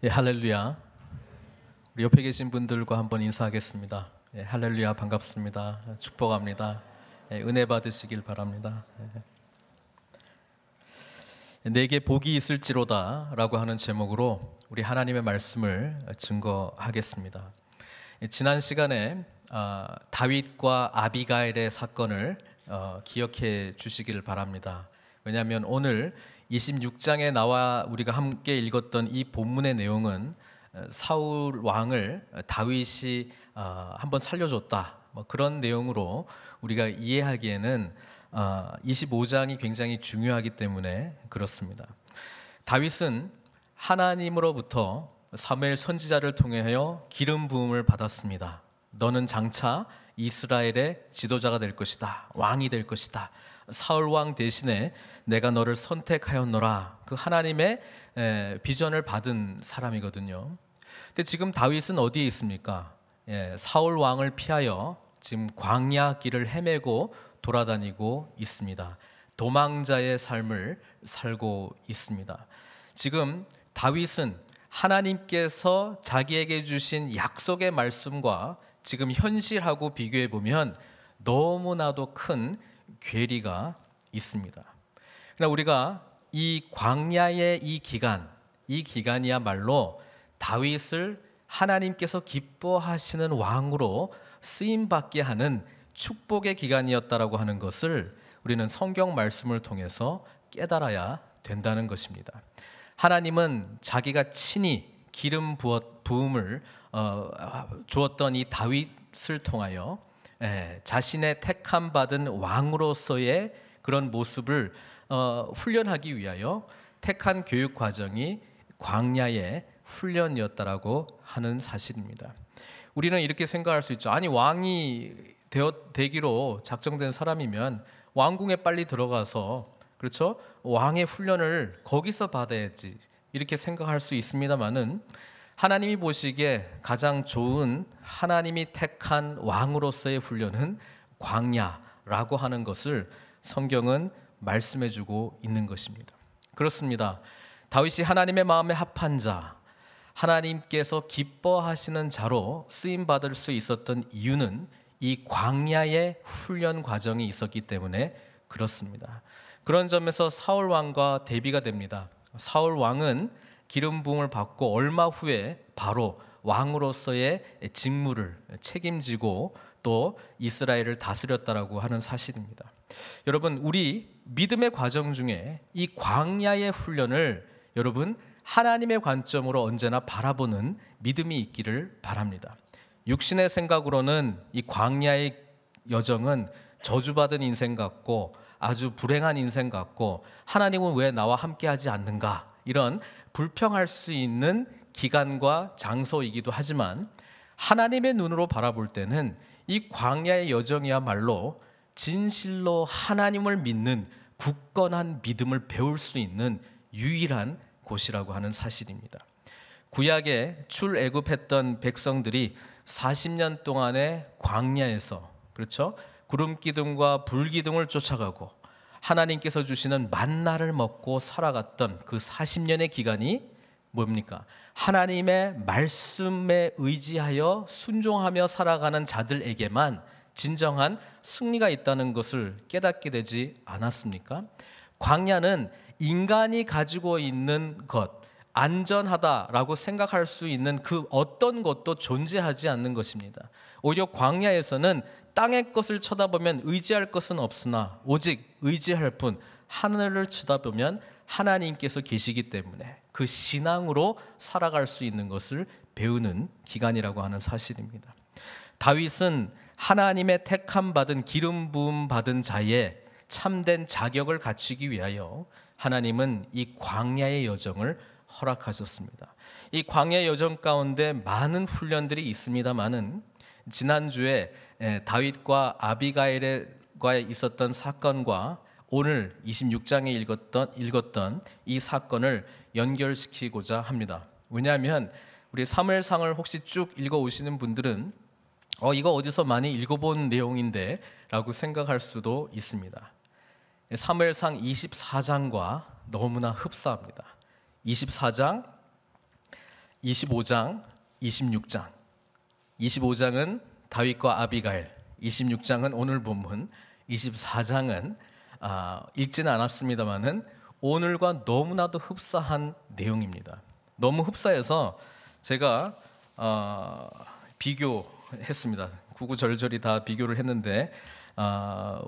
예, 할렐루야. 우리 옆에 계신 분들과 한번 인사하겠습니다. 예, 할렐루야, 반갑습니다. 축복합니다. 예, 은혜 받으시길 바랍니다. 예. 내게 복이 있을지로다 라고 하는 제목으로 우리 하나님의 말씀을 증거하겠습니다. 예, 지난 시간에 다윗과 아비가일의 사건을 기억해 주시길 바랍니다. 왜냐하면 오늘 26장에 나와 우리가 함께 읽었던 이 본문의 내용은 사울 왕을 다윗이 한번 살려줬다, 그런 내용으로 우리가 이해하기에는 25장이 굉장히 중요하기 때문에 그렇습니다. 다윗은 하나님으로부터 사무엘 선지자를 통하여 기름 부음을 받았습니다. 너는 장차 이스라엘의 지도자가 될 것이다, 왕이 될 것이다. 사울 왕 대신에 내가 너를 선택하였노라. 그 하나님의 비전을 받은 사람이거든요. 근데 지금 다윗은 어디에 있습니까? 사울 왕을 피하여 지금 광야 길을 헤매고 돌아다니고 있습니다. 도망자의 삶을 살고 있습니다. 지금 다윗은 하나님께서 자기에게 주신 약속의 말씀과 지금 현실하고 비교해 보면 너무나도 큰 괴리가 있습니다. 그러나 우리가 이 광야의 이 기간이야말로 다윗을 하나님께서 기뻐하시는 왕으로 쓰임받게 하는 축복의 기간이었다라고 하는 것을 우리는 성경 말씀을 통해서 깨달아야 된다는 것입니다. 하나님은 자기가 친히 기름 부음을 주었던 이 다윗을 통하여 자신의 택함 받은 왕으로서의 그런 모습을 훈련하기 위하여 택한 교육 과정이 광야의 훈련이었다라고 하는 사실입니다. 우리는 이렇게 생각할 수 있죠. 아니, 왕이 되기로 작정된 사람이면 왕궁에 빨리 들어가서, 그렇죠? 왕의 훈련을 거기서 받아야지, 이렇게 생각할 수 있습니다만은 하나님이 보시기에 가장 좋은 하나님이 택한 왕으로서의 훈련은 광야라고 하는 것을 성경은 말씀해주고 있는 것입니다. 그렇습니다. 다윗이 하나님의 마음에 합한 자, 하나님께서 기뻐하시는 자로 쓰임받을 수 있었던 이유는 이 광야의 훈련 과정이 있었기 때문에 그렇습니다. 그런 점에서 사울 왕과 대비가 됩니다. 사울 왕은 기름 부음을 받고 얼마 후에 바로 왕으로서의 직무를 책임지고 또 이스라엘을 다스렸다라고 하는 사실입니다. 여러분, 우리 믿음의 과정 중에 이 광야의 훈련을 여러분 하나님의 관점으로 언제나 바라보는 믿음이 있기를 바랍니다. 육신의 생각으로는 이 광야의 여정은 저주받은 인생 같고 아주 불행한 인생 같고 하나님은 왜 나와 함께하지 않는가, 이런 불평할 수 있는 기간과 장소이기도 하지만 하나님의 눈으로 바라볼 때는 이 광야의 여정이야말로 진실로 하나님을 믿는 굳건한 믿음을 배울 수 있는 유일한 곳이라고 하는 사실입니다. 구약에 출애굽했던 백성들이 40년 동안의 광야에서, 그렇죠? 구름 기둥과 불 기둥을 쫓아가고 하나님께서 주시는 만나를 먹고 살아갔던 그 40년의 기간이 뭡니까? 하나님의 말씀에 의지하여 순종하며 살아가는 자들에게만 진정한 승리가 있다는 것을 깨닫게 되지 않았습니까? 광야는 인간이 가지고 있는 것, 안전하다라고 생각할 수 있는 그 어떤 것도 존재하지 않는 것입니다. 오히려 광야에서는 땅의 것을 쳐다보면 의지할 것은 없으나 오직 의지할 뿐 하늘을 쳐다보면 하나님께서 계시기 때문에 그 신앙으로 살아갈 수 있는 것을 배우는 기간이라고 하는 사실입니다. 다윗은 하나님의 택함 받은 기름 부음 받은 자의 참된 자격을 갖추기 위하여 하나님은 이 광야의 여정을 허락하셨습니다. 이 광야의 여정 가운데 많은 훈련들이 있습니다만은 지난주에 다윗과 아비가일과 있었던 사건과 오늘 26장에 읽었던 이 사건을 연결시키고자 합니다. 왜냐하면 우리 사무엘상을 혹시 쭉 읽어오시는 분들은 이거 어디서 많이 읽어본 내용인데 라고 생각할 수도 있습니다. 사무엘상 24장과 너무나 흡사합니다. 24장 25장, 26장. 25장은 다윗과 아비가일, 26장은 오늘 본문, 24장은 읽지는 않았습니다만은 오늘과 너무나도 흡사한 내용입니다. 너무 흡사해서 제가 비교했습니다. 구구절절히 다 비교를 했는데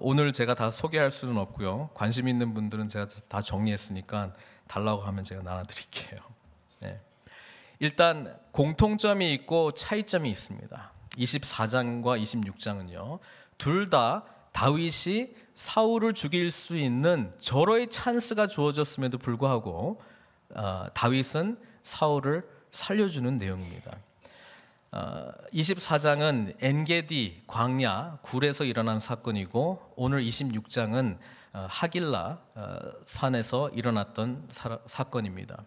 오늘 제가 다 소개할 수는 없고요. 관심 있는 분들은 제가 다 정리했으니까 달라고 하면 제가 나눠드릴게요. 네. 일단 공통점이 있고 차이점이 있습니다. 24장과 26장은요. 둘 다 다윗이 사울을 죽일 수 있는 절호의 찬스가 주어졌음에도 불구하고 다윗은 사울을 살려주는 내용입니다. 24장은 엔게디 광야 굴에서 일어난 사건이고 오늘 26장은 하길라 산에서 일어났던 사건입니다.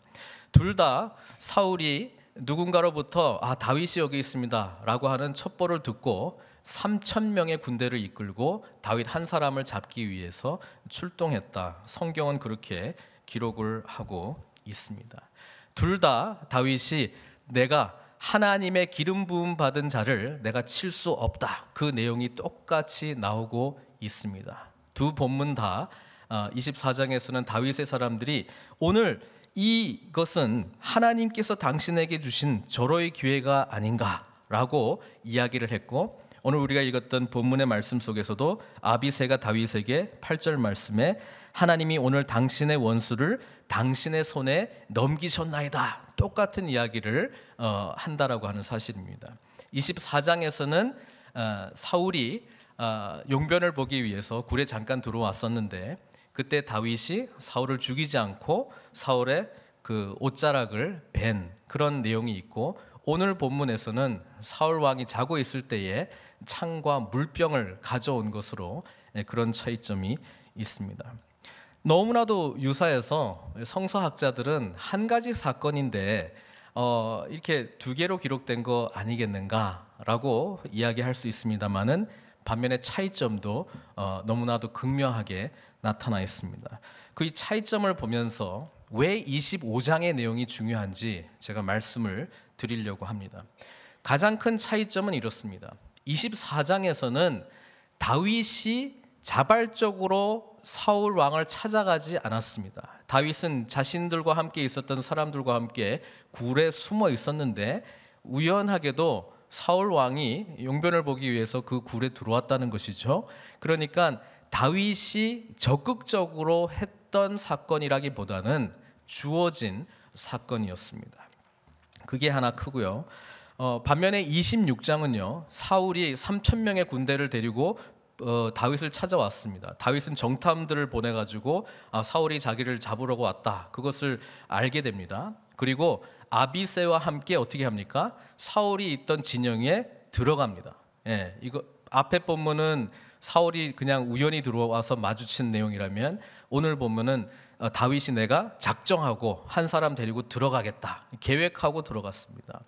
둘 다 사울이 누군가로부터 다윗이 여기 있습니다 라고 하는 첩보를 듣고 3,000명의 군대를 이끌고 다윗 한 사람을 잡기 위해서 출동했다. 성경은 그렇게 기록을 하고 있습니다. 둘 다 다윗이 내가 하나님의 기름 부음 받은 자를 내가 칠 수 없다. 그 내용이 똑같이 나오고 있습니다. 두 본문 다 24장에서는 다윗의 사람들이 오늘 이것은 하나님께서 당신에게 주신 절호의 기회가 아닌가라고 이야기를 했고 오늘 우리가 읽었던 본문의 말씀 속에서도 아비새가 다윗에게 8절 말씀에 하나님이 오늘 당신의 원수를 당신의 손에 넘기셨나이다. 똑같은 이야기를 한다라고 하는 사실입니다. 24장에서는 사울이 용변을 보기 위해서 굴에 잠깐 들어왔었는데 그때 다윗이 사울을 죽이지 않고 사울의 그 옷자락을 벤 그런 내용이 있고 오늘 본문에서는 사울 왕이 자고 있을 때에 창과 물병을 가져온 것으로 그런 차이점이 있습니다. 너무나도 유사해서 성서학자들은 한 가지 사건인데 이렇게 두 개로 기록된 거 아니겠는가라고 이야기할 수 있습니다만은 반면에 차이점도 너무나도 극명하게 나타나 있습니다. 그 차이점을 보면서 왜 25장의 내용이 중요한지 제가 말씀을 드리려고 합니다. 가장 큰 차이점은 이렇습니다. 24장에서는 다윗이 자발적으로 사울 왕을 찾아가지 않았습니다. 다윗은 자신들과 함께 있었던 사람들과 함께 굴에 숨어 있었는데 우연하게도 사울 왕이 용변을 보기 위해서 그 굴에 들어왔다는 것이죠. 그러니까 다윗이 적극적으로 했던 사건이라기보다는 주어진 사건이었습니다. 그게 하나 크고요. 반면에 26장은요. 사울이 3,000명의 군대를 데리고 다윗을 찾아왔습니다. 다윗은 정탐들을 보내가지고 사울이 자기를 잡으려고 왔다. 그것을 알게 됩니다. 그리고 아비새와 함께 어떻게 합니까? 사울이 있던 진영에 들어갑니다. 이거 앞에 본문은 사울이 그냥 우연히 들어와서 마주친 내용이라면 오늘 본문은 다윗이 내가 작정하고 한 사람 데리고 들어가겠다. 계획하고 들어갔습니다.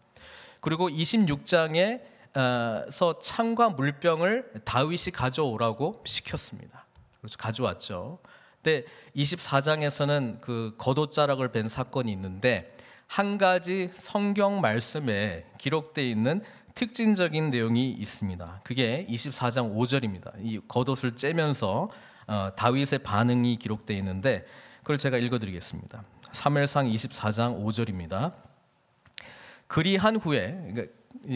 그리고 26장에서 창과 물병을 다윗이 가져오라고 시켰습니다. 그래서 가져왔죠. 근데 24장에서는 그 겉옷자락을 벤 사건이 있는데 한 가지 성경 말씀에 기록되어 있는 특징적인 내용이 있습니다. 그게 24장 5절입니다. 이 겉옷을 째면서 다윗의 반응이 기록되어 있는데 그걸 제가 읽어드리겠습니다. 사무엘상 24장 5절입니다. 그리한 후에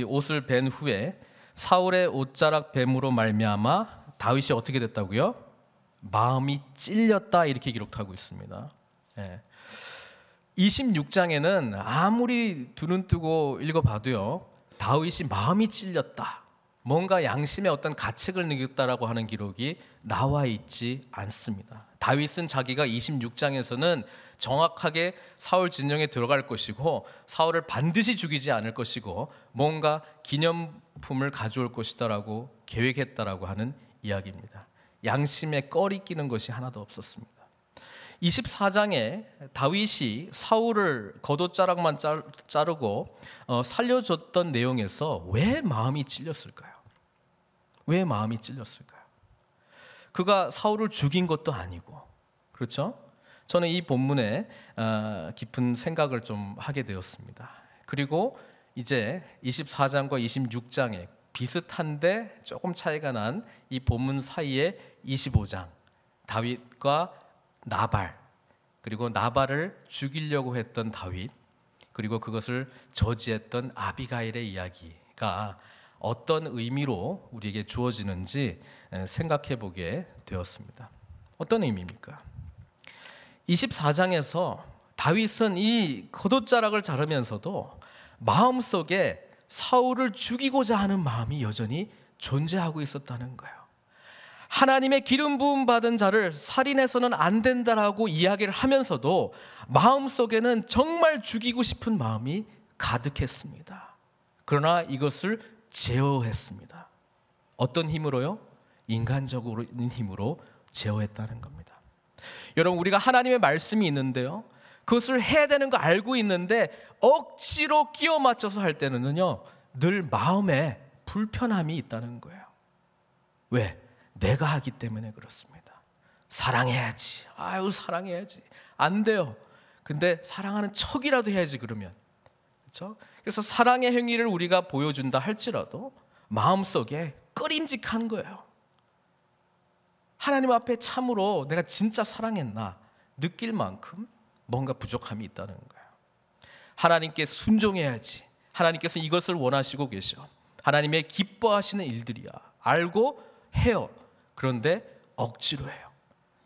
옷을 벤 후에 사울의 옷자락 뱀으로 말미암아 다윗이 어떻게 됐다고요? 마음이 찔렸다 이렇게 기록하고 있습니다. 26장에는 아무리 두 눈 뜨고 읽어봐도요 다윗이 마음이 찔렸다 뭔가 양심의 어떤 가책을 느꼈다라고 하는 기록이 나와 있지 않습니다. 다윗은 자기가 26장에서는 정확하게 사울 진영에 들어갈 것이고 사울을 반드시 죽이지 않을 것이고 뭔가 기념품을 가져올 것이다라고 계획했다라고 하는 이야기입니다. 양심에 꺼리 끼는 것이 하나도 없었습니다. 24장에 다윗이 사울을 겉옷자락만 자르고 살려줬던 내용에서 왜 마음이 찔렸을까요? 왜 마음이 찔렸을까요? 그가 사울을 죽인 것도 아니고 그렇죠? 저는 이 본문에 깊은 생각을 좀 하게 되었습니다. 그리고 이제 24장과 26장에 비슷한데 조금 차이가 난 이 본문 사이에 25장, 다윗과 나발, 그리고 나발을 죽이려고 했던 다윗, 그리고 그것을 저지했던 아비가일의 이야기가 어떤 의미로 우리에게 주어지는지 생각해 보게 되었습니다. 어떤 의미입니까? 24장에서 다윗은 이 겉옷자락을 자르면서도 마음속에 사울을 죽이고자 하는 마음이 여전히 존재하고 있었다는 거예요. 하나님의 기름 부음 받은 자를 살인해서는 안 된다라고 이야기를 하면서도 마음속에는 정말 죽이고 싶은 마음이 가득했습니다. 그러나 이것을 제어했습니다. 어떤 힘으로요? 인간적인 힘으로 제어했다는 겁니다. 여러분, 우리가 하나님의 말씀이 있는데요, 그것을 해야 되는 거 알고 있는데 억지로 끼워 맞춰서 할 때는요, 늘 마음에 불편함이 있다는 거예요. 왜? 내가 하기 때문에 그렇습니다. 사랑해야지. 아유, 사랑해야지. 안 돼요. 근데 사랑하는 척이라도 해야지, 그러면. 그렇죠? 그래서 사랑의 행위를 우리가 보여준다 할지라도 마음속에 꺼림직한 거예요. 하나님 앞에 참으로 내가 진짜 사랑했나 느낄 만큼 뭔가 부족함이 있다는 거예요. 하나님께 순종해야지. 하나님께서 이것을 원하시고 계셔. 하나님의 기뻐하시는 일들이야. 알고 해요. 그런데 억지로 해요.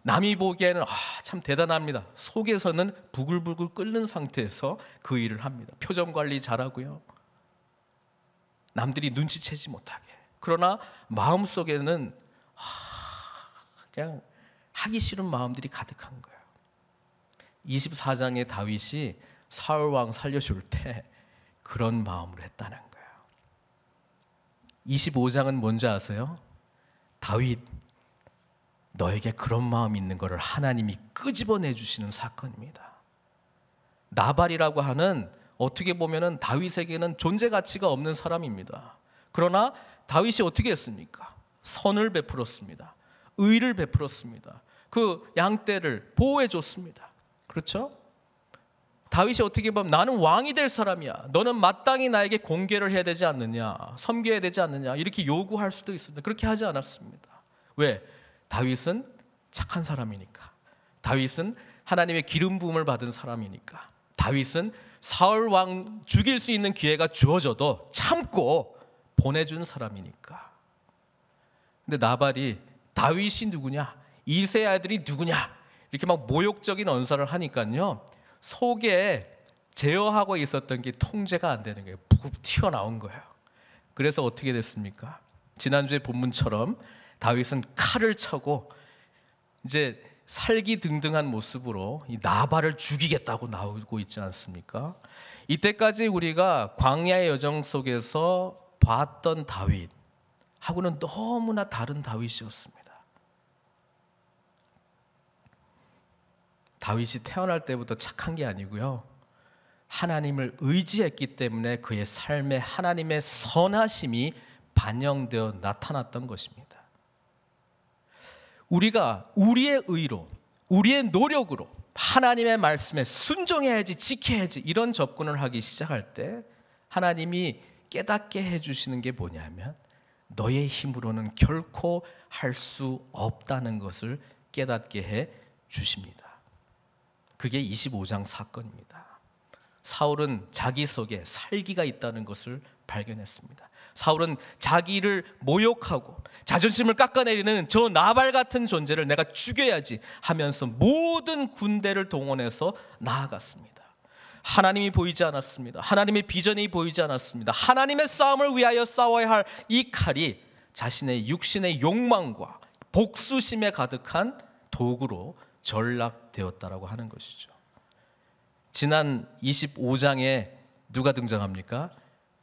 남이 보기에는 참 대단합니다. 속에서는 부글부글 끓는 상태에서 그 일을 합니다. 표정 관리 잘하고요. 남들이 눈치채지 못하게. 그러나 마음속에는 그냥 하기 싫은 마음들이 가득한 거예요. 24장의 다윗이 사울 왕 살려줄 때 그런 마음으로 했다는 거예요. 25장은 뭔지 아세요? 다윗, 너에게 그런 마음이 있는 것을 하나님이 끄집어내 주시는 사건입니다. 나발이라고 하는, 어떻게 보면은 다윗에게는 존재 가치가 없는 사람입니다. 그러나 다윗이 어떻게 했습니까? 선을 베풀었습니다. 의를 베풀었습니다. 그 양떼를 보호해 줬습니다. 그렇죠? 다윗이 어떻게 보면 나는 왕이 될 사람이야, 너는 마땅히 나에게 공개를 해야 되지 않느냐, 섬겨야 되지 않느냐, 이렇게 요구할 수도 있습니다. 그렇게 하지 않았습니다. 왜? 다윗은 착한 사람이니까. 다윗은 하나님의 기름 부음을 받은 사람이니까. 다윗은 사울 왕 죽일 수 있는 기회가 주어져도 참고 보내준 사람이니까. 근데 나발이 다윗이 누구냐, 이새의 아들이 누구냐, 이렇게 막 모욕적인 언사를 하니까요, 속에 제어하고 있었던 게 통제가 안 되는 거예요. 푹 튀어나온 거예요. 그래서 어떻게 됐습니까? 지난주의 본문처럼 다윗은 칼을 차고 이제 살기등등한 모습으로 이 나발을 죽이겠다고 나오고 있지 않습니까? 이때까지 우리가 광야의 여정 속에서 봤던 다윗하고는 너무나 다른 다윗이었습니다. 다윗이 태어날 때부터 착한 게 아니고요, 하나님을 의지했기 때문에 그의 삶에 하나님의 선하심이 반영되어 나타났던 것입니다. 우리가 우리의 의로, 우리의 노력으로 하나님의 말씀에 순종해야지, 지켜야지, 이런 접근을 하기 시작할 때 하나님이 깨닫게 해주시는 게 뭐냐면, 너의 힘으로는 결코 할 수 없다는 것을 깨닫게 해 주십니다. 그게 25장 사건입니다. 사울은 자기 속에 살기가 있다는 것을 발견했습니다. 사울은 자기를 모욕하고 자존심을 깎아내리는 저 나발 같은 존재를 내가 죽여야지 하면서 모든 군대를 동원해서 나아갔습니다. 하나님이 보이지 않았습니다. 하나님의 비전이 보이지 않았습니다. 하나님의 싸움을 위하여 싸워야 할 이 칼이 자신의 육신의 욕망과 복수심에 가득한 도구로 전락되었다라고 하는 것이죠. 지난 25장에 누가 등장합니까?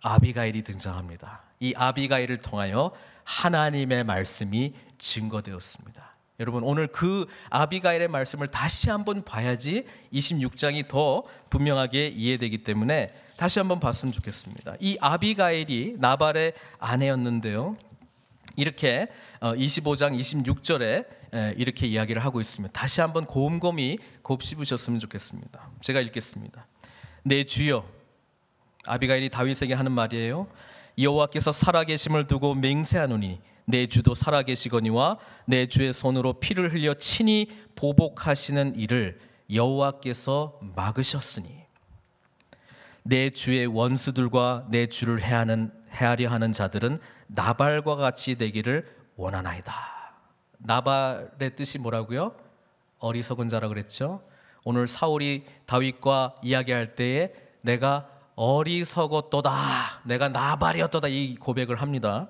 아비가일이 등장합니다. 이 아비가일을 통하여 하나님의 말씀이 증거되었습니다. 여러분, 오늘 그 아비가일의 말씀을 다시 한번 봐야지 26장이 더 분명하게 이해되기 때문에 다시 한번 봤으면 좋겠습니다. 이 아비가일이 나발의 아내였는데요, 이렇게 25장 26절에 이렇게 이야기를 하고 있습니다. 다시 한번 곰곰이 곱씹으셨으면 좋겠습니다. 제가 읽겠습니다. 내 주여, 아비가일이 다윗에게 하는 말이에요. 여호와께서 살아계심을 두고 맹세하노니 내 주도 살아계시거니와 내 주의 손으로 피를 흘려 친히 보복하시는 일을 여호와께서 막으셨으니 내 주의 원수들과 내 주를 해하려 하는 자들은 나발과 같이 되기를 원하나이다. 나발의 뜻이 뭐라고요? 어리석은 자라 그랬죠. 오늘 사울이 다윗과 이야기할 때에 내가 어리석었도다, 내가 나발이었도다, 이 고백을 합니다.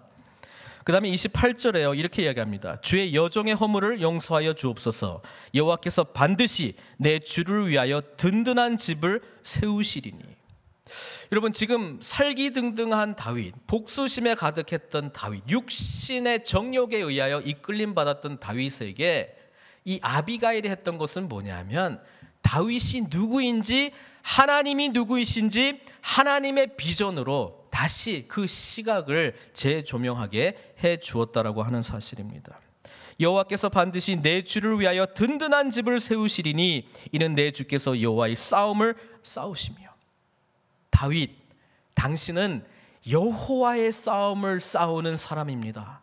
그 다음에 28절에요 이렇게 이야기합니다. 주의 여종의 허물을 용서하여 주옵소서. 여호와께서 반드시 내 주를 위하여 든든한 집을 세우시리니. 여러분, 지금 살기등등한 다윗, 복수심에 가득했던 다윗, 육신의 정욕에 의하여 이끌림 받았던 다윗에게 이 아비가일이 했던 것은 뭐냐면, 다윗이 누구인지, 하나님이 누구이신지 하나님의 비전으로 다시 그 시각을 재조명하게 해 주었다라고 하는 사실입니다. 여호와께서 반드시 내 주를 위하여 든든한 집을 세우시리니 이는 내 주께서 여호와의 싸움을 싸우시며. 다윗, 당신은 여호와의 싸움을 싸우는 사람입니다.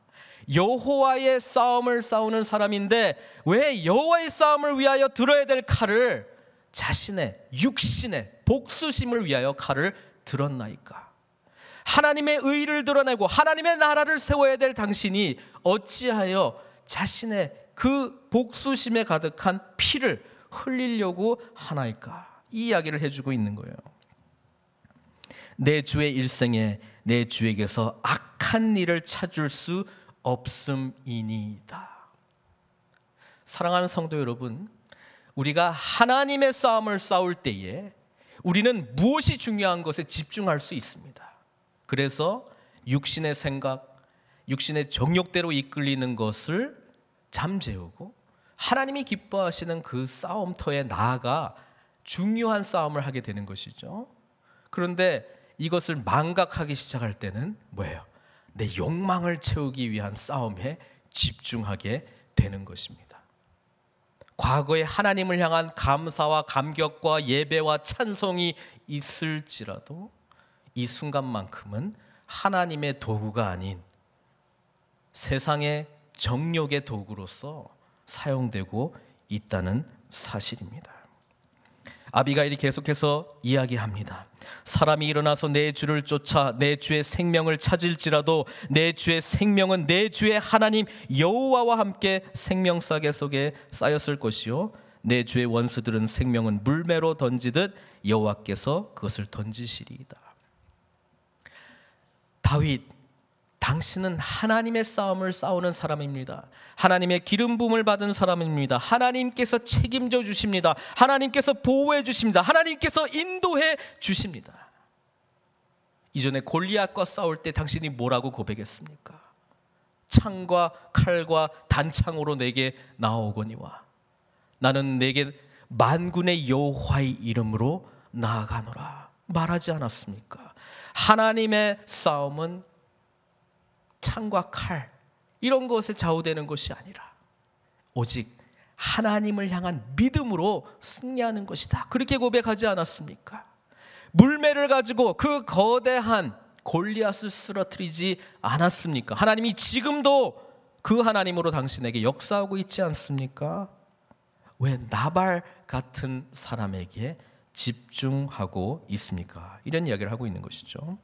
여호와의 싸움을 싸우는 사람인데 왜 여호와의 싸움을 위하여 들어야 될 칼을 자신의 육신의 복수심을 위하여 칼을 들었나이까? 하나님의 의를 드러내고 하나님의 나라를 세워야 될 당신이 어찌하여 자신의 그 복수심에 가득한 피를 흘리려고 하나이까? 이 이야기를 해주고 있는 거예요. 내 주의 일생에 내 주에게서 악한 일을 찾을 수 없음이니이다. 사랑하는 성도 여러분, 우리가 하나님의 싸움을 싸울 때에 우리는 무엇이 중요한 것에 집중할 수 있습니다. 그래서 육신의 생각, 육신의 정욕대로 이끌리는 것을 잠재우고 하나님이 기뻐하시는 그 싸움터에 나아가 중요한 싸움을 하게 되는 것이죠. 그런데 이것을 망각하기 시작할 때는 뭐예요? 내 욕망을 채우기 위한 싸움에 집중하게 되는 것입니다. 과거에 하나님을 향한 감사와 감격과 예배와 찬송이 있을지라도 이 순간만큼은 하나님의 도구가 아닌 세상의 정욕의 도구로서 사용되고 있다는 사실입니다. 아비가일이 계속해서 이야기합니다. 사람이 일어나서 내 주를 쫓아 내 주의 생명을 찾을지라도 내 주의 생명은 내 주의 하나님 여호와와 함께 생명싸개 속에 쌓였을 것이요 내 주의 원수들은 생명은 물매로 던지듯 여호와께서 그것을 던지시리이다. 다윗, 당신은 하나님의 싸움을 싸우는 사람입니다. 하나님의 기름 부음을 받은 사람입니다. 하나님께서 책임져 주십니다. 하나님께서 보호해 주십니다. 하나님께서 인도해 주십니다. 이전에 골리앗과 싸울 때 당신이 뭐라고 고백했습니까? 창과 칼과 단창으로 내게 나아오거니와 나는 내게 만군의 여호와의 이름으로 나아가노라 말하지 않았습니까? 하나님의 싸움은 창과 칼 이런 것에 좌우되는 것이 아니라 오직 하나님을 향한 믿음으로 승리하는 것이다. 그렇게 고백하지 않았습니까? 물매를 가지고 그 거대한 골리앗을 쓰러뜨리지 않았습니까? 하나님이 지금도 그 하나님으로 당신에게 역사하고 있지 않습니까? 왜 나발 같은 사람에게 집중하고 있습니까? 이런 이야기를 하고 있는 것이죠.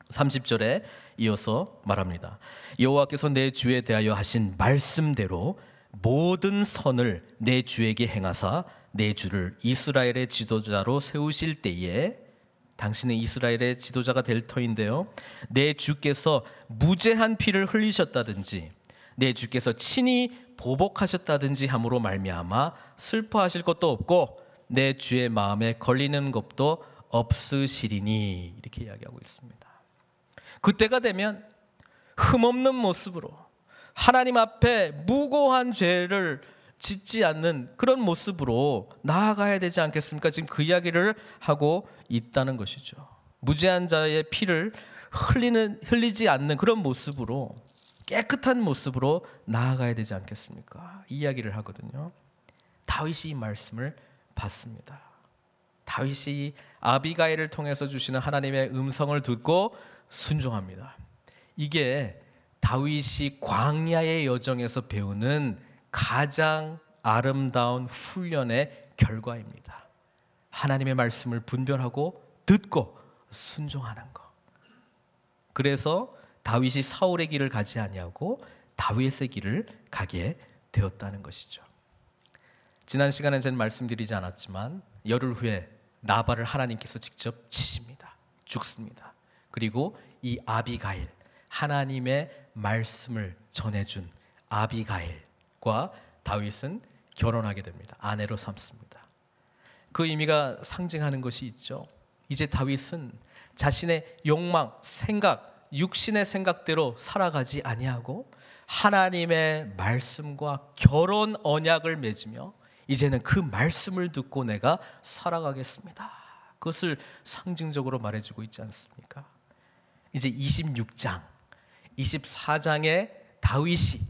30절에 이어서 말합니다. 여호와께서 내 주에 대하여 하신 말씀대로 모든 선을 내 주에게 행하사 내 주를 이스라엘의 지도자로 세우실 때에, 당신은 이스라엘의 지도자가 될 터인데요, 내 주께서 무죄한 피를 흘리셨다든지 내 주께서 친히 보복하셨다든지 함으로 말미암아 슬퍼하실 것도 없고 내 주의 마음에 걸리는 것도 없으시리니, 이렇게 이야기하고 있습니다. 그때가 되면 흠없는 모습으로 하나님 앞에 무고한 죄를 짓지 않는 그런 모습으로 나아가야 되지 않겠습니까? 지금 그 이야기를 하고 있다는 것이죠. 무죄한 자의 피를 흘리지 않는 그런 모습으로, 깨끗한 모습으로 나아가야 되지 않겠습니까? 이 이야기를 하거든요. 다윗이 이 말씀을 받습니다. 다윗이 아비가일을 통해서 주시는 하나님의 음성을 듣고 순종합니다. 이게 다윗이 광야의 여정에서 배우는 가장 아름다운 훈련의 결과입니다. 하나님의 말씀을 분별하고 듣고 순종하는 것. 그래서 다윗이 사울의 길을 가지 아니하고 다윗의 길을 가게 되었다는 것이죠. 지난 시간에 저는 말씀드리지 않았지만 열흘 후에 나발을 하나님께서 직접 치십니다. 죽습니다. 그리고 이 아비가일, 하나님의 말씀을 전해준 아비가일과 다윗은 결혼하게 됩니다. 아내로 삼습니다. 그 의미가 상징하는 것이 있죠. 이제 다윗은 자신의 욕망, 생각, 육신의 생각대로 살아가지 아니하고 하나님의 말씀과 결혼 언약을 맺으며 이제는 그 말씀을 듣고 내가 살아가겠습니다. 그것을 상징적으로 말해주고 있지 않습니까? 이제 26장, 24장에 다윗이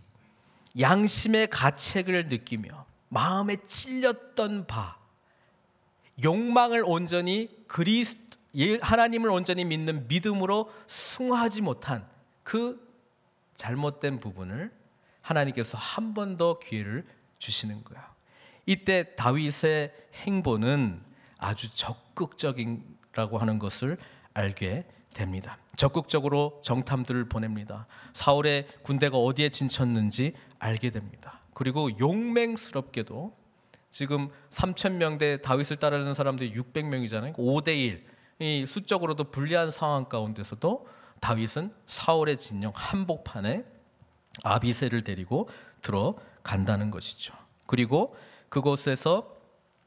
양심의 가책을 느끼며 마음에 찔렸던 바, 욕망을 온전히 하나님을 온전히 믿는 믿음으로 승화하지 못한 그 잘못된 부분을 하나님께서 한 번 더 기회를 주시는 거야. 이때 다윗의 행보는 아주 적극적이라고 하는 것을 알게 됩니다. 적극적으로 정탐들을 보냅니다. 사울의 군대가 어디에 진쳤는지 알게 됩니다. 그리고 용맹스럽게도 지금 3,000명대 다윗을 따르는 사람들이 600명이잖아요. 5대1, 이 수적으로도 불리한 상황 가운데서도 다윗은 사울의 진영 한복판에 아비새를 데리고 들어간다는 것이죠. 그리고 그곳에서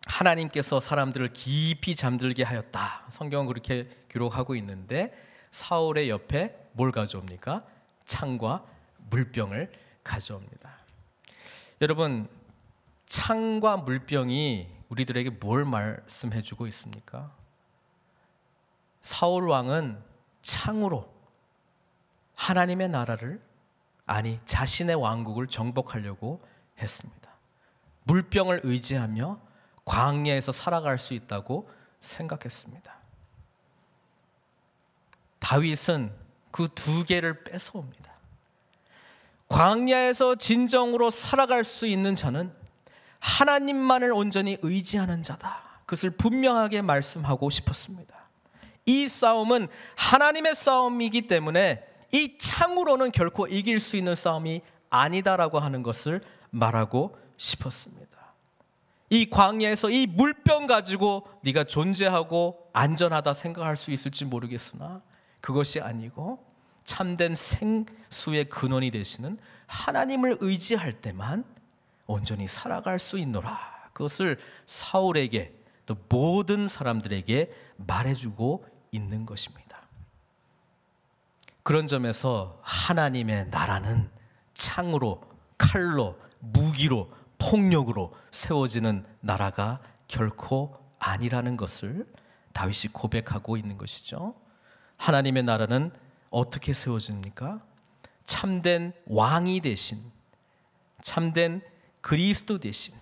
하나님께서 사람들을 깊이 잠들게 하였다. 성경은 그렇게 기록하고 있는데 사울의 옆에 뭘 가져옵니까? 창과 물병을 가져옵니다. 여러분, 창과 물병이 우리들에게 뭘 말씀해주고 있습니까? 사울 왕은 창으로 하나님의 나라를, 아니 자신의 왕국을 정복하려고 했습니다. 물병을 의지하며 광야에서 살아갈 수 있다고 생각했습니다. 다윗은 그 두 개를 뺏어옵니다. 광야에서 진정으로 살아갈 수 있는 자는 하나님만을 온전히 의지하는 자다. 그것을 분명하게 말씀하고 싶었습니다. 이 싸움은 하나님의 싸움이기 때문에 이 창으로는 결코 이길 수 있는 싸움이 아니다라고 하는 것을 말하고 싶었습니다. 이 광야에서 이 물병 가지고 네가 존재하고 안전하다 생각할 수 있을지 모르겠으나 그것이 아니고 참된 생수의 근원이 되시는 하나님을 의지할 때만 온전히 살아갈 수 있노라. 그것을 사울에게 또 모든 사람들에게 말해주고 있는 것입니다. 그런 점에서 하나님의 나라는 창으로, 칼로, 무기로, 폭력으로 세워지는 나라가 결코 아니라는 것을 다윗이 고백하고 있는 것이죠. 하나님의 나라는 어떻게 세워집니까? 참된 왕이 되신, 참된 그리스도 되신,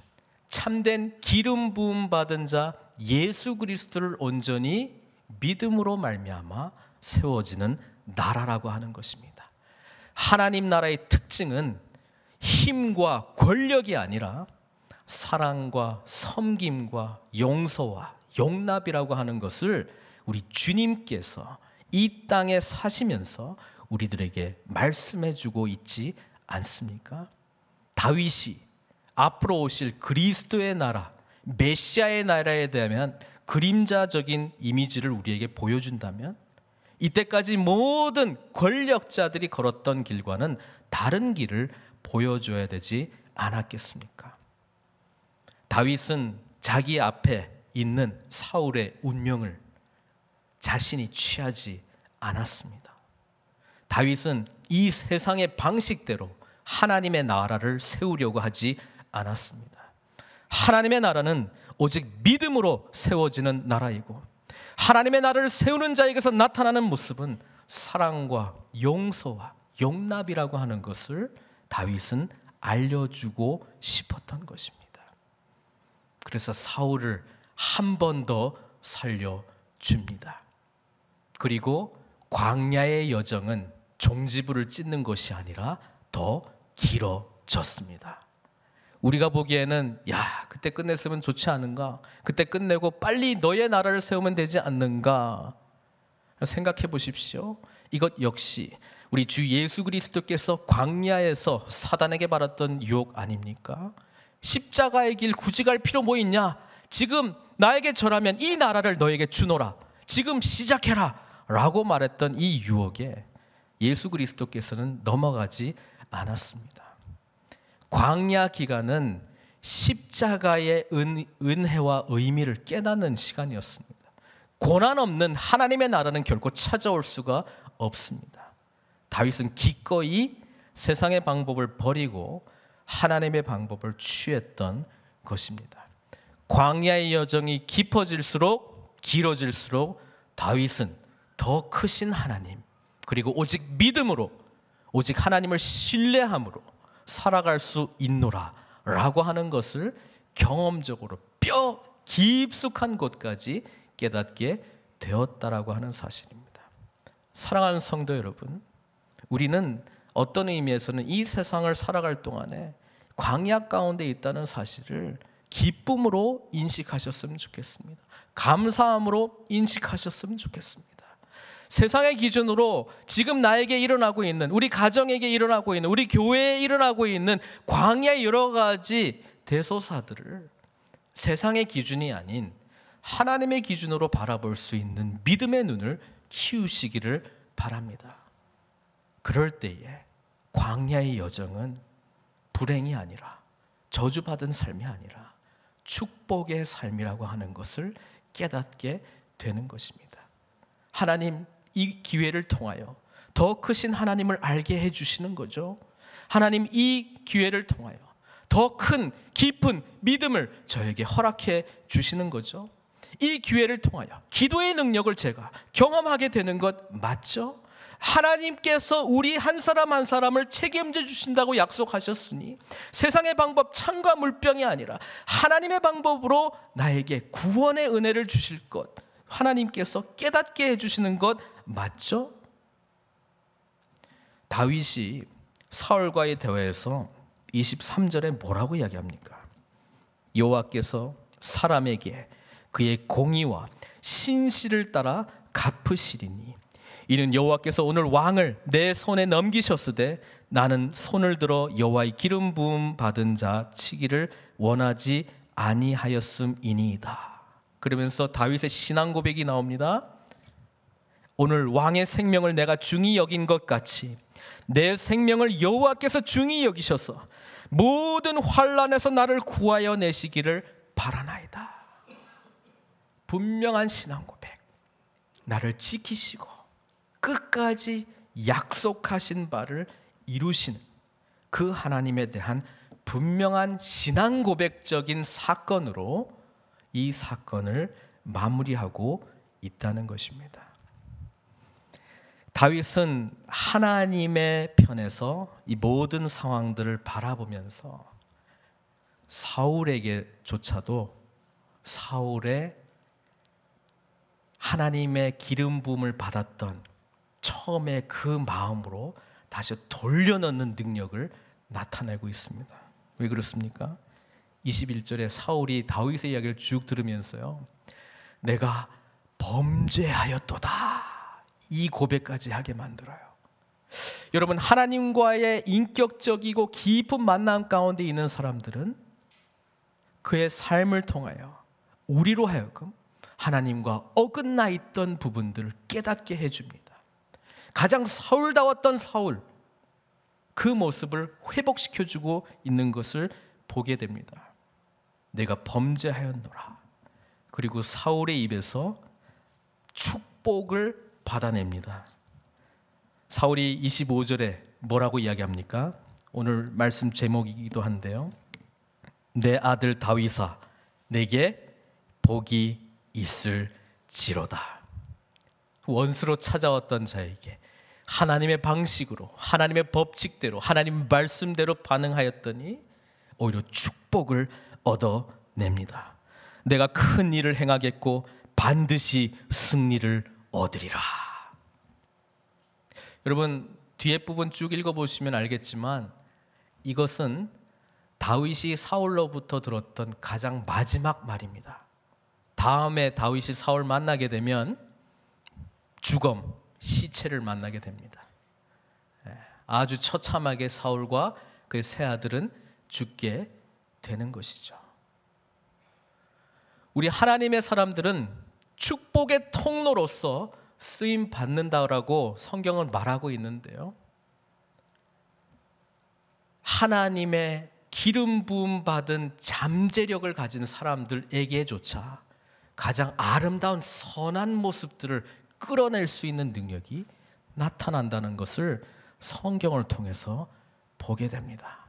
참된 기름 부음 받은 자 예수 그리스도를 온전히 믿음으로 말미암아 세워지는 나라라고 하는 것입니다. 하나님 나라의 특징은 힘과 권력이 아니라 사랑과 섬김과 용서와 용납이라고 하는 것을 우리 주님께서 이 땅에 사시면서 우리들에게 말씀해 주고 있지 않습니까? 다윗이 앞으로 오실 그리스도의 나라, 메시아의 나라에 대한 그림자적인 이미지를 우리에게 보여준다면 이때까지 모든 권력자들이 걸었던 길과는 다른 길을 보여줘야 되지 않았겠습니까? 다윗은 자기 앞에 있는 사울의 운명을 자신이 취하지 않았습니다. 다윗은 이 세상의 방식대로 하나님의 나라를 세우려고 하지 않았습니다. 하나님의 나라는 오직 믿음으로 세워지는 나라이고 하나님의 나라를 세우는 자에게서 나타나는 모습은 사랑과 용서와 용납이라고 하는 것을 다윗은 알려주고 싶었던 것입니다. 그래서 사울을 한 번 더 살려줍니다. 그리고 광야의 여정은 종지부를 찍는 것이 아니라 더 길어졌습니다. 우리가 보기에는 야, 그때 끝냈으면 좋지 않은가? 그때 끝내고 빨리 너의 나라를 세우면 되지 않는가? 생각해 보십시오. 이것 역시 우리 주 예수 그리스도께서 광야에서 사단에게 받았던 유혹 아닙니까? 십자가의 길 굳이 갈 필요 뭐 있냐? 지금 나에게 절하면 이 나라를 너에게 주노라. 지금 시작해라 라고 말했던 이 유혹에 예수 그리스도께서는 넘어가지 않았습니다. 광야 기간은 십자가의 은혜와 의미를 깨닫는 시간이었습니다. 고난 없는 하나님의 나라는 결코 찾아올 수가 없습니다. 다윗은 기꺼이 세상의 방법을 버리고 하나님의 방법을 취했던 것입니다. 광야의 여정이 깊어질수록 길어질수록 다윗은 더 크신 하나님, 그리고 오직 믿음으로, 오직 하나님을 신뢰함으로 살아갈 수 있노라 라고 하는 것을 경험적으로 뼈 깊숙한 곳까지 깨닫게 되었다라고 하는 사실입니다. 사랑하는 성도 여러분, 우리는 어떤 의미에서는 이 세상을 살아갈 동안에 광야 가운데 있다는 사실을 기쁨으로 인식하셨으면 좋겠습니다. 감사함으로 인식하셨으면 좋겠습니다. 세상의 기준으로 지금 나에게 일어나고 있는, 우리 가정에게 일어나고 있는, 우리 교회에 일어나고 있는 광야의 여러 가지 대소사들을 세상의 기준이 아닌 하나님의 기준으로 바라볼 수 있는 믿음의 눈을 키우시기를 바랍니다. 그럴 때에 광야의 여정은 불행이 아니라, 저주받은 삶이 아니라 축복의 삶이라고 하는 것을 깨닫게 되는 것입니다. 하나님, 이 기회를 통하여 더 크신 하나님을 알게 해주시는 거죠. 하나님, 이 기회를 통하여 더 큰 깊은 믿음을 저에게 허락해 주시는 거죠. 이 기회를 통하여 기도의 능력을 제가 경험하게 되는 것 맞죠? 하나님께서 우리 한 사람 한 사람을 책임져 주신다고 약속하셨으니 세상의 방법, 창과 물병이 아니라 하나님의 방법으로 나에게 구원의 은혜를 주실 것, 하나님께서 깨닫게 해주시는 것 맞죠? 다윗이 사울과의 대화에서 23절에 뭐라고 이야기합니까? 여호와께서 사람에게 그의 공의와 신실을 따라 갚으시리니 이는 여호와께서 오늘 왕을 내 손에 넘기셨으되 나는 손을 들어 여호와의 기름 부음 받은 자 치기를 원하지 아니하였음이니이다. 그러면서 다윗의 신앙 고백이 나옵니다. 오늘 왕의 생명을 내가 중히 여긴 것 같이 내 생명을 여호와께서 중히 여기셔서 모든 환난에서 나를 구하여 내시기를 바라나이다. 분명한 신앙 고백, 나를 지키시고 끝까지 약속하신 바를 이루시는 그 하나님에 대한 분명한 신앙 고백적인 사건으로 이 사건을 마무리하고 있다는 것입니다. 다윗은 하나님의 편에서 이 모든 상황들을 바라보면서 사울에게조차도 사울의 하나님의 기름 부음을 받았던 처음에 그 마음으로 다시 돌려넣는 능력을 나타내고 있습니다. 왜 그렇습니까? 21절에 사울이 다윗의 이야기를 쭉 들으면서요, 내가 범죄하였도다, 이 고백까지 하게 만들어요. 여러분, 하나님과의 인격적이고 깊은 만남 가운데 있는 사람들은 그의 삶을 통하여 우리로 하여금 하나님과 어긋나 있던 부분들을 깨닫게 해줍니다. 가장 사울다웠던 사울, 그 모습을 회복시켜주고 있는 것을 보게 됩니다. 내가 범죄하였노라. 그리고 사울의 입에서 축복을 받아냅니다. 사울이 25절에 뭐라고 이야기합니까? 오늘 말씀 제목이기도 한데요, 내 아들 다윗아 내게 복이 있을지로다. 원수로 찾아왔던 자에게 하나님의 방식으로, 하나님의 법칙대로, 하나님 말씀대로 반응하였더니 오히려 축복을 얻어냅니다. 내가 큰 일을 행하겠고 반드시 승리를 얻으리라. 여러분, 뒤에 부분 쭉 읽어보시면 알겠지만 이것은 다윗이 사울로부터 들었던 가장 마지막 말입니다. 다음에 다윗이 사울 만나게 되면 죽음, 시체를 만나게 됩니다. 아주 처참하게 사울과 그의 세 아들은 죽게 되는 것이죠. 우리 하나님의 사람들은 축복의 통로로서 쓰임 받는다라고 성경은 말하고 있는데요, 하나님의 기름 부음 받은 잠재력을 가진 사람들에게조차 가장 아름다운 선한 모습들을 끌어낼 수 있는 능력이 나타난다는 것을 성경을 통해서 보게 됩니다.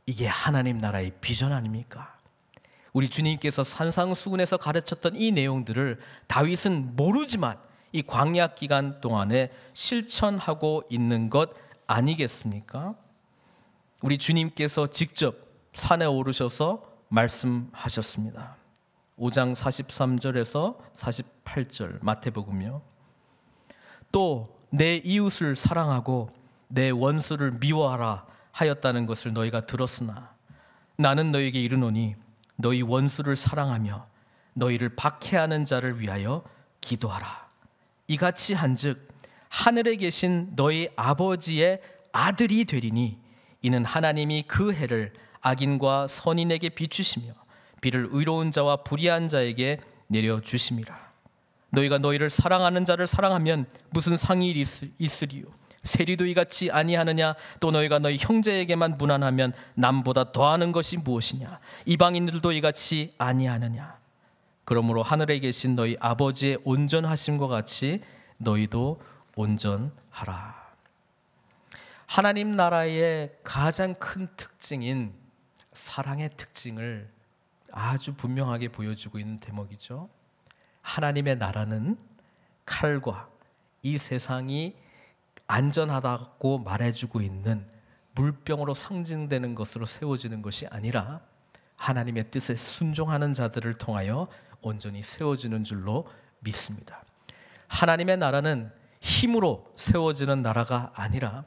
이게 하나님 나라의 비전 아닙니까? 우리 주님께서 산상수훈에서 가르쳤던 이 내용들을 다윗은 모르지만 이 광야 기간 동안에 실천하고 있는 것 아니겠습니까? 우리 주님께서 직접 산에 오르셔서 말씀하셨습니다. 5장 43절에서 48절 마태복음요. 또 내 이웃을 사랑하고 내 원수를 미워하라 하였다는 것을 너희가 들었으나 나는 너희에게 이르노니 너희 원수를 사랑하며 너희를 박해하는 자를 위하여 기도하라. 이같이 한즉 하늘에 계신 너희 아버지의 아들이 되리니 이는 하나님이 그 해를 악인과 선인에게 비추시며 비를 의로운 자와 불의한 자에게 내려주심이라. 너희가 너희를 사랑하는 자를 사랑하면 무슨 상이 있으리요? 세리도 이같이 아니하느냐? 또 너희가 너희 형제에게만 무난하면 남보다 더하는 것이 무엇이냐? 이방인들도 이같이 아니하느냐? 그러므로 하늘에 계신 너희 아버지의 온전하심과 같이 너희도 온전하라. 하나님 나라의 가장 큰 특징인 사랑의 특징을 아주 분명하게 보여주고 있는 대목이죠. 하나님의 나라는 칼과 이 세상이 안전하다고 말해주고 있는 물병으로 상징되는 것으로 세워지는 것이 아니라 하나님의 뜻에 순종하는 자들을 통하여 온전히 세워지는 줄로 믿습니다. 하나님의 나라는 힘으로 세워지는 나라가 아니라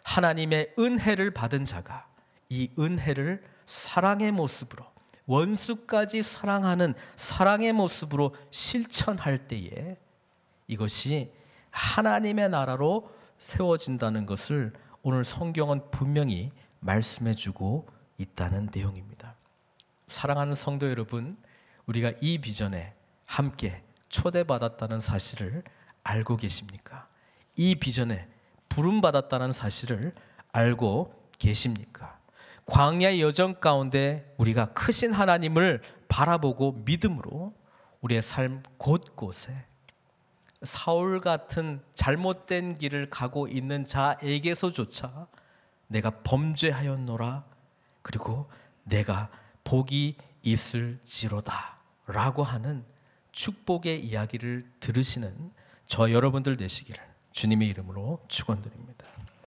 하나님의 은혜를 받은 자가 이 은혜를 사랑의 모습으로, 원수까지 사랑하는 사랑의 모습으로 실천할 때에 이것이 하나님의 나라로 세워진다는 것을 오늘 성경은 분명히 말씀해주고 있다는 내용입니다. 사랑하는 성도 여러분, 우리가 이 비전에 함께 초대받았다는 사실을 알고 계십니까? 이 비전에 부름받았다는 사실을 알고 계십니까? 광야의 여정 가운데 우리가 크신 하나님을 바라보고 믿음으로 우리의 삶 곳곳에 사울 같은 잘못된 길을 가고 있는 자에게서조차 내가 범죄하였노라, 그리고 내가 복이 있을지로다 라고 하는 축복의 이야기를 들으시는 저 여러분들 되시기를 주님의 이름으로 축원드립니다.